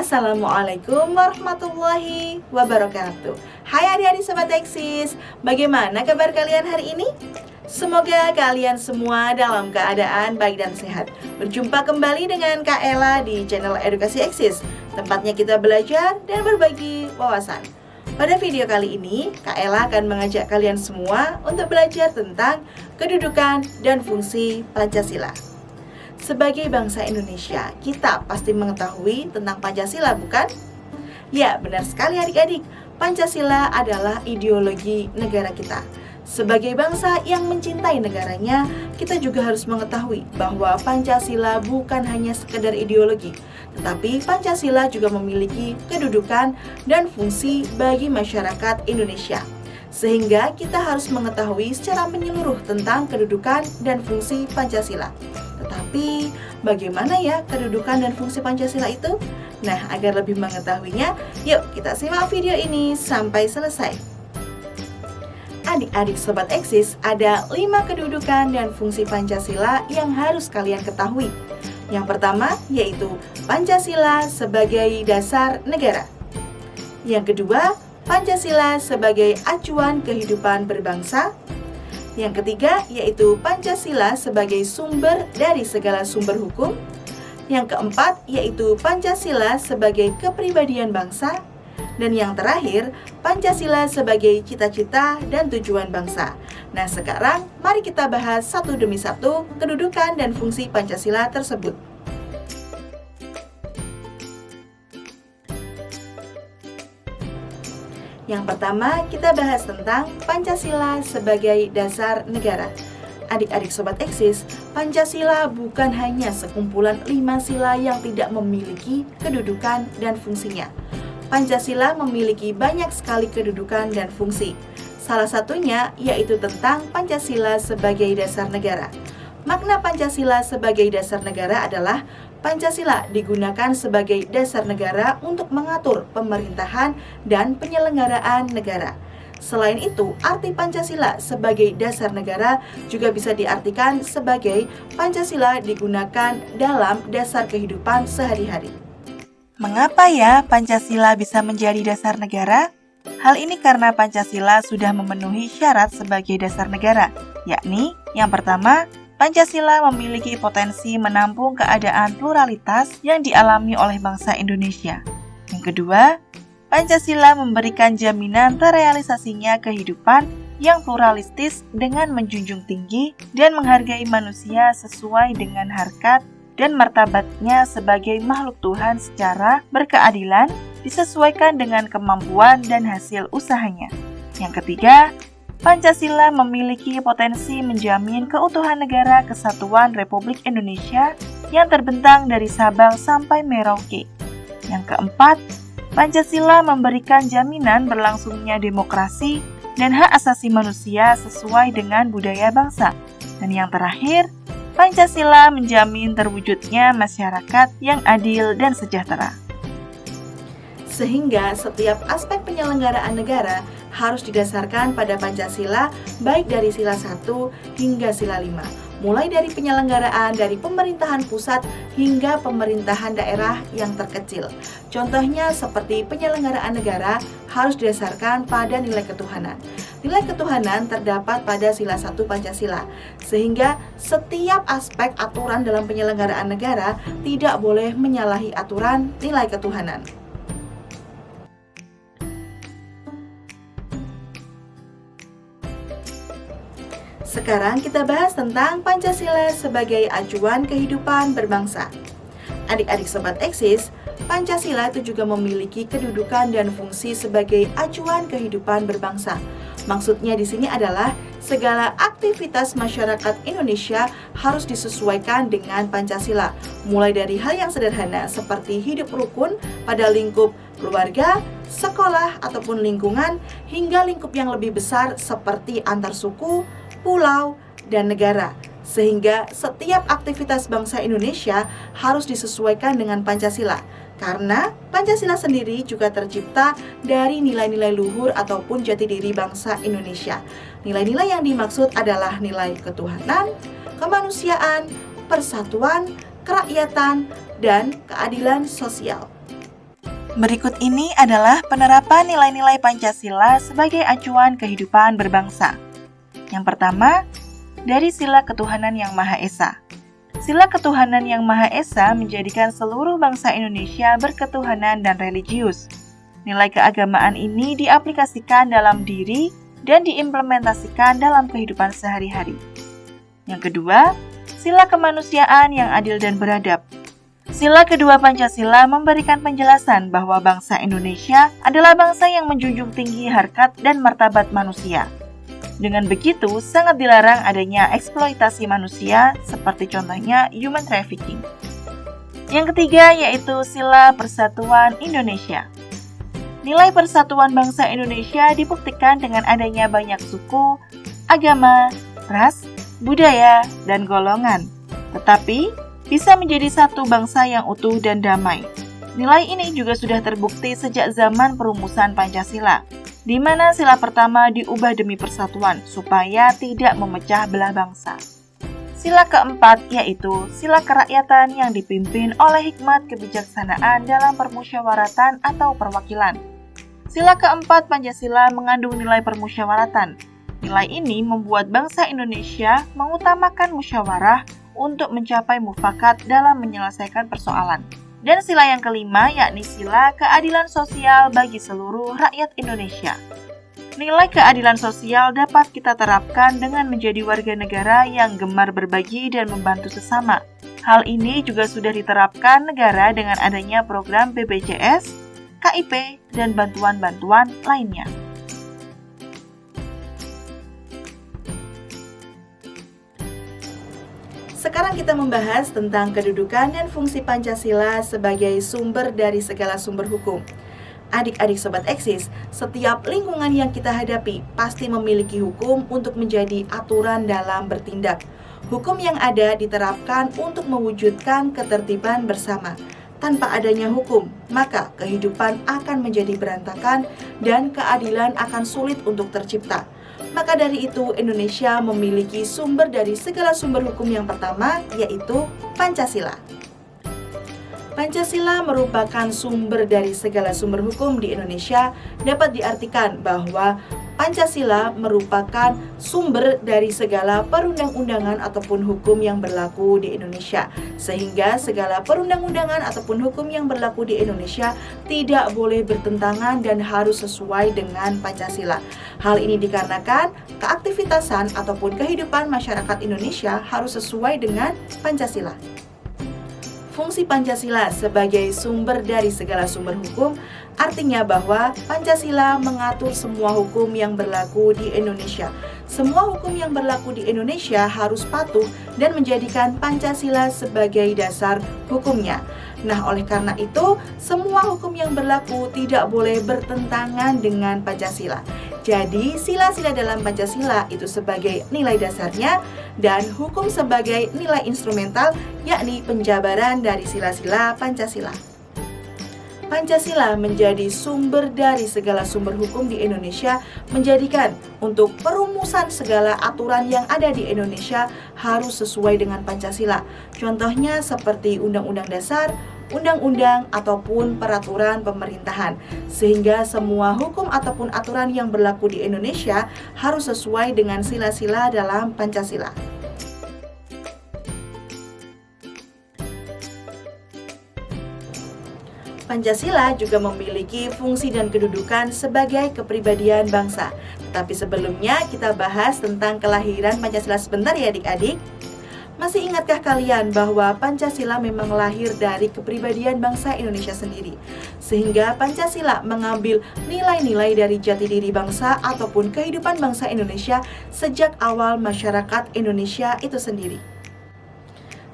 Assalamualaikum warahmatullahi wabarakatuh. Hai adik-adik Sobat Eksis, bagaimana kabar kalian hari ini? Semoga kalian semua dalam keadaan baik dan sehat. Berjumpa kembali dengan Kak Ella di channel Edukasi Eksis, tempatnya kita belajar dan berbagi wawasan. Pada video kali ini, Kak Ella akan mengajak kalian semua untuk belajar tentang kedudukan dan fungsi Pancasila. Sebagai bangsa Indonesia, kita pasti mengetahui tentang Pancasila, bukan? Ya, benar sekali adik-adik. Pancasila adalah ideologi negara kita. Sebagai bangsa yang mencintai negaranya, kita juga harus mengetahui bahwa Pancasila bukan hanya sekedar ideologi, tetapi Pancasila juga memiliki kedudukan dan fungsi bagi masyarakat Indonesia. Sehingga kita harus mengetahui secara menyeluruh tentang kedudukan dan fungsi Pancasila. Tetapi, bagaimana ya kedudukan dan fungsi Pancasila itu? Nah, agar lebih mengetahuinya, yuk kita simak video ini sampai selesai. Adik-adik Sobat Eksis, ada 5 kedudukan dan fungsi Pancasila yang harus kalian ketahui. Yang pertama, yaitu Pancasila sebagai dasar negara. Yang kedua, Pancasila sebagai acuan kehidupan berbangsa. Yang ketiga, yaitu Pancasila sebagai sumber dari segala sumber hukum. Yang keempat, yaitu Pancasila sebagai kepribadian bangsa. Dan yang terakhir, Pancasila sebagai cita-cita dan tujuan bangsa. Nah, sekarang mari kita bahas satu demi satu kedudukan dan fungsi Pancasila tersebut. Yang pertama, kita bahas tentang Pancasila sebagai dasar negara. Adik-adik Sobat Eksis, Pancasila bukan hanya sekumpulan 5 sila yang tidak memiliki kedudukan dan fungsinya. Pancasila memiliki banyak sekali kedudukan dan fungsi. Salah satunya yaitu tentang Pancasila sebagai dasar negara. Makna Pancasila sebagai dasar negara adalah Pancasila digunakan sebagai dasar negara untuk mengatur pemerintahan dan penyelenggaraan negara. Selain itu, arti Pancasila sebagai dasar negara juga bisa diartikan sebagai Pancasila digunakan dalam dasar kehidupan sehari-hari. Mengapa ya Pancasila bisa menjadi dasar negara? Hal ini karena Pancasila sudah memenuhi syarat sebagai dasar negara, yakni yang pertama, Pancasila memiliki potensi menampung keadaan pluralitas yang dialami oleh bangsa Indonesia. Yang kedua, Pancasila memberikan jaminan terrealisasinya kehidupan yang pluralistis dengan menjunjung tinggi dan menghargai manusia sesuai dengan harkat dan martabatnya sebagai makhluk Tuhan secara berkeadilan, disesuaikan dengan kemampuan dan hasil usahanya. Yang ketiga, Pancasila memiliki potensi menjamin keutuhan negara kesatuan Republik Indonesia yang terbentang dari Sabang sampai Merauke. Yang keempat, Pancasila memberikan jaminan berlangsungnya demokrasi dan hak asasi manusia sesuai dengan budaya bangsa. Dan yang terakhir, Pancasila menjamin terwujudnya masyarakat yang adil dan sejahtera. Sehingga setiap aspek penyelenggaraan negara harus didasarkan pada Pancasila baik dari sila 1 hingga sila 5. Mulai dari penyelenggaraan dari pemerintahan pusat hingga pemerintahan daerah yang terkecil. Contohnya seperti penyelenggaraan negara harus didasarkan pada nilai ketuhanan. Nilai ketuhanan terdapat pada sila 1 Pancasila, sehingga setiap aspek aturan dalam penyelenggaraan negara tidak boleh menyalahi aturan nilai ketuhanan. Sekarang kita bahas tentang Pancasila sebagai acuan kehidupan berbangsa. Adik-adik Sobat Eksis, Pancasila itu juga memiliki kedudukan dan fungsi sebagai acuan kehidupan berbangsa. Maksudnya di sini adalah segala aktivitas masyarakat Indonesia harus disesuaikan dengan Pancasila. Mulai dari hal yang sederhana seperti hidup rukun pada lingkup keluarga, sekolah ataupun lingkungan, hingga lingkup yang lebih besar seperti antar suku, pulau, dan negara. Sehingga setiap aktivitas bangsa Indonesia harus disesuaikan dengan Pancasila. Karena Pancasila sendiri juga tercipta dari nilai-nilai luhur ataupun jati diri bangsa Indonesia. Nilai-nilai yang dimaksud adalah nilai ketuhanan, kemanusiaan, persatuan, kerakyatan, dan keadilan sosial. Berikut ini adalah penerapan nilai-nilai Pancasila sebagai acuan kehidupan berbangsa. Yang pertama, dari Sila Ketuhanan Yang Maha Esa. Sila Ketuhanan Yang Maha Esa menjadikan seluruh bangsa Indonesia berketuhanan dan religius. Nilai keagamaan ini diaplikasikan dalam diri dan diimplementasikan dalam kehidupan sehari-hari. Yang kedua, Sila Kemanusiaan Yang Adil dan Beradab. Sila kedua Pancasila memberikan penjelasan bahwa bangsa Indonesia adalah bangsa yang menjunjung tinggi harkat dan martabat manusia. Dengan begitu, sangat dilarang adanya eksploitasi manusia, seperti contohnya human trafficking. Yang ketiga yaitu Sila Persatuan Indonesia. Nilai persatuan bangsa Indonesia dibuktikan dengan adanya banyak suku, agama, ras, budaya, dan golongan. Tetapi, bisa menjadi satu bangsa yang utuh dan damai. Nilai ini juga sudah terbukti sejak zaman perumusan Pancasila, di mana sila pertama diubah demi persatuan supaya tidak memecah belah bangsa. Sila keempat yaitu sila kerakyatan yang dipimpin oleh hikmat kebijaksanaan dalam permusyawaratan atau perwakilan. Sila keempat Pancasila mengandung nilai permusyawaratan. Nilai ini membuat bangsa Indonesia mengutamakan musyawarah untuk mencapai mufakat dalam menyelesaikan persoalan. Dan sila yang kelima yakni sila keadilan sosial bagi seluruh rakyat Indonesia. Nilai keadilan sosial dapat kita terapkan dengan menjadi warga negara yang gemar berbagi dan membantu sesama. Hal ini juga sudah diterapkan negara dengan adanya program BPJS, KIP, dan bantuan-bantuan lainnya. Sekarang kita membahas tentang kedudukan dan fungsi Pancasila sebagai sumber dari segala sumber hukum. Adik-adik Sobat Eksis, setiap lingkungan yang kita hadapi pasti memiliki hukum untuk menjadi aturan dalam bertindak. Hukum yang ada diterapkan untuk mewujudkan ketertiban bersama. Tanpa adanya hukum, maka kehidupan akan menjadi berantakan dan keadilan akan sulit untuk tercipta. Maka dari itu, Indonesia memiliki sumber dari segala sumber hukum yang pertama, yaitu Pancasila. Pancasila merupakan sumber dari segala sumber hukum di Indonesia. Dapat diartikan bahwa Pancasila merupakan sumber dari segala perundang-undangan ataupun hukum yang berlaku di Indonesia. Sehingga segala perundang-undangan ataupun hukum yang berlaku di Indonesia tidak boleh bertentangan dan harus sesuai dengan Pancasila. Hal ini dikarenakan keaktivitasan ataupun kehidupan masyarakat Indonesia harus sesuai dengan Pancasila. Fungsi Pancasila sebagai sumber dari segala sumber hukum artinya bahwa Pancasila mengatur semua hukum yang berlaku di Indonesia. Semua hukum yang berlaku di Indonesia harus patuh dan menjadikan Pancasila sebagai dasar hukumnya. Nah, oleh karena itu, semua hukum yang berlaku tidak boleh bertentangan dengan Pancasila. Jadi, sila-sila dalam Pancasila itu sebagai nilai dasarnya dan hukum sebagai nilai instrumental, yakni penjabaran dari sila-sila Pancasila. Pancasila menjadi sumber dari segala sumber hukum di Indonesia, menjadikan untuk perumusan segala aturan yang ada di Indonesia harus sesuai dengan Pancasila. Contohnya seperti Undang-Undang Dasar, undang-undang ataupun peraturan pemerintahan, sehingga semua hukum ataupun aturan yang berlaku di Indonesia harus sesuai dengan sila-sila dalam Pancasila. Pancasila juga memiliki fungsi dan kedudukan sebagai kepribadian bangsa. Tapi sebelumnya kita bahas tentang kelahiran Pancasila sebentar ya adik-adik. Masih ingatkah kalian bahwa Pancasila memang lahir dari kepribadian bangsa Indonesia sendiri? Sehingga Pancasila mengambil nilai-nilai dari jati diri bangsa ataupun kehidupan bangsa Indonesia sejak awal masyarakat Indonesia itu sendiri.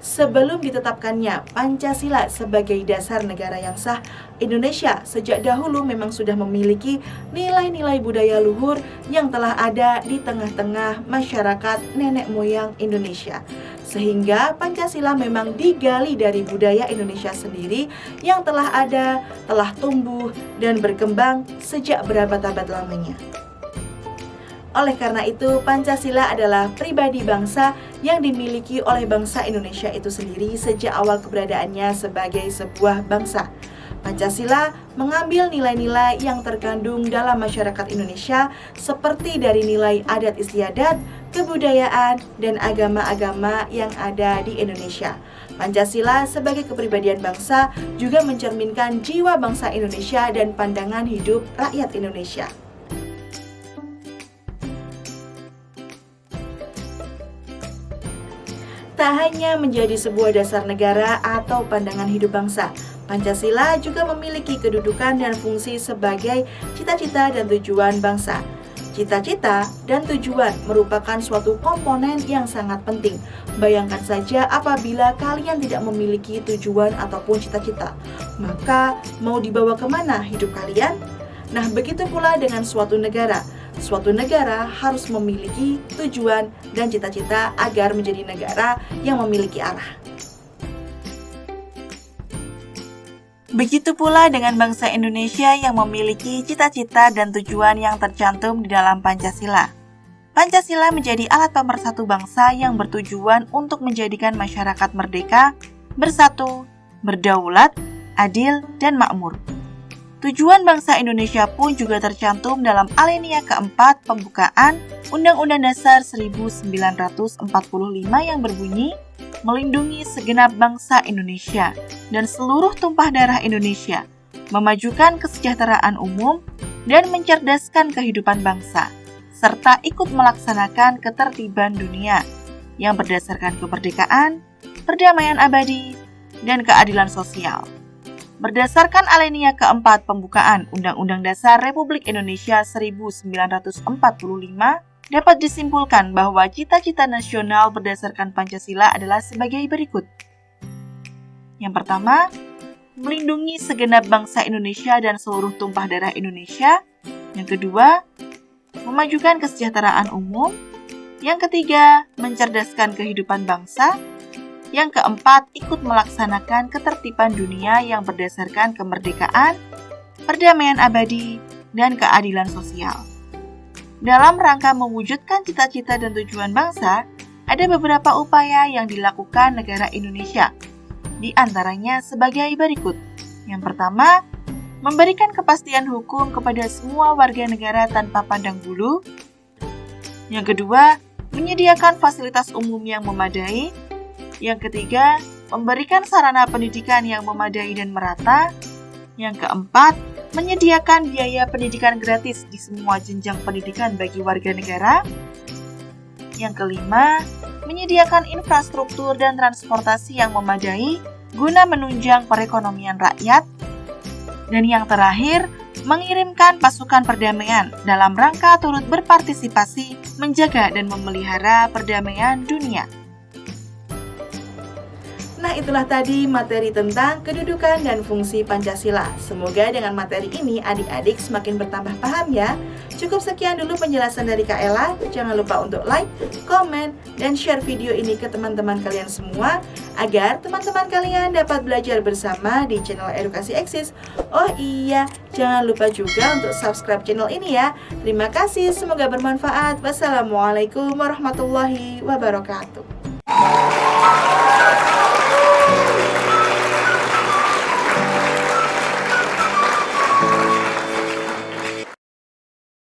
Sebelum ditetapkannya Pancasila sebagai dasar negara yang sah, Indonesia sejak dahulu memang sudah memiliki nilai-nilai budaya luhur yang telah ada di tengah-tengah masyarakat nenek moyang Indonesia. Sehingga Pancasila memang digali dari budaya Indonesia sendiri yang telah ada, telah tumbuh dan berkembang sejak berabad-abad lamanya. Oleh karena itu, Pancasila adalah pribadi bangsa yang dimiliki oleh bangsa Indonesia itu sendiri sejak awal keberadaannya sebagai sebuah bangsa. Pancasila mengambil nilai-nilai yang terkandung dalam masyarakat Indonesia seperti dari nilai adat istiadat, kebudayaan, dan agama-agama yang ada di Indonesia. Pancasila sebagai kepribadian bangsa juga mencerminkan jiwa bangsa Indonesia dan pandangan hidup rakyat Indonesia. Tak hanya menjadi sebuah dasar negara atau pandangan hidup bangsa, Pancasila juga memiliki kedudukan dan fungsi sebagai cita-cita dan tujuan bangsa. Cita-cita dan tujuan merupakan suatu komponen yang sangat penting. Bayangkan saja apabila kalian tidak memiliki tujuan ataupun cita-cita, maka mau dibawa kemana hidup kalian? Nah, begitu pula dengan suatu negara. Suatu negara harus memiliki tujuan dan cita-cita agar menjadi negara yang memiliki arah. Begitu pula dengan bangsa Indonesia yang memiliki cita-cita dan tujuan yang tercantum di dalam Pancasila. Pancasila menjadi alat pemersatu bangsa yang bertujuan untuk menjadikan masyarakat merdeka, bersatu, berdaulat, adil, dan makmur. Tujuan bangsa Indonesia pun juga tercantum dalam alinea keempat pembukaan Undang-Undang Dasar 1945 yang berbunyi, melindungi segenap bangsa Indonesia dan seluruh tumpah darah Indonesia, memajukan kesejahteraan umum dan mencerdaskan kehidupan bangsa, serta ikut melaksanakan ketertiban dunia yang berdasarkan kemerdekaan, perdamaian abadi, dan keadilan sosial. Berdasarkan alinea keempat pembukaan Undang-Undang Dasar Republik Indonesia 1945, dapat disimpulkan bahwa cita-cita nasional berdasarkan Pancasila adalah sebagai berikut. Yang pertama, melindungi segenap bangsa Indonesia dan seluruh tumpah darah Indonesia. Yang kedua, memajukan kesejahteraan umum. Yang ketiga, mencerdaskan kehidupan bangsa. Yang keempat, ikut melaksanakan ketertiban dunia yang berdasarkan kemerdekaan, perdamaian abadi, dan keadilan sosial. Dalam rangka mewujudkan cita-cita dan tujuan bangsa, ada beberapa upaya yang dilakukan negara Indonesia. Di antaranya sebagai berikut. Yang pertama, memberikan kepastian hukum kepada semua warga negara tanpa pandang bulu. Yang kedua, menyediakan fasilitas umum yang memadai. Yang ketiga, memberikan sarana pendidikan yang memadai dan merata. Yang keempat, menyediakan biaya pendidikan gratis di semua jenjang pendidikan bagi warga negara. Yang kelima, menyediakan infrastruktur dan transportasi yang memadai guna menunjang perekonomian rakyat. Dan yang terakhir, mengirimkan pasukan perdamaian dalam rangka turut berpartisipasi menjaga dan memelihara perdamaian dunia. Nah, itulah tadi materi tentang kedudukan dan fungsi Pancasila. Semoga dengan materi ini adik-adik semakin bertambah paham ya. Cukup sekian dulu penjelasan dari Kak Ella. Jangan lupa untuk like, komen, dan share video ini ke teman-teman kalian semua agar teman-teman kalian dapat belajar bersama di channel Edukasi Eksis. Oh iya, jangan lupa juga untuk subscribe channel ini ya. Terima kasih, semoga bermanfaat. Wassalamualaikum warahmatullahi wabarakatuh.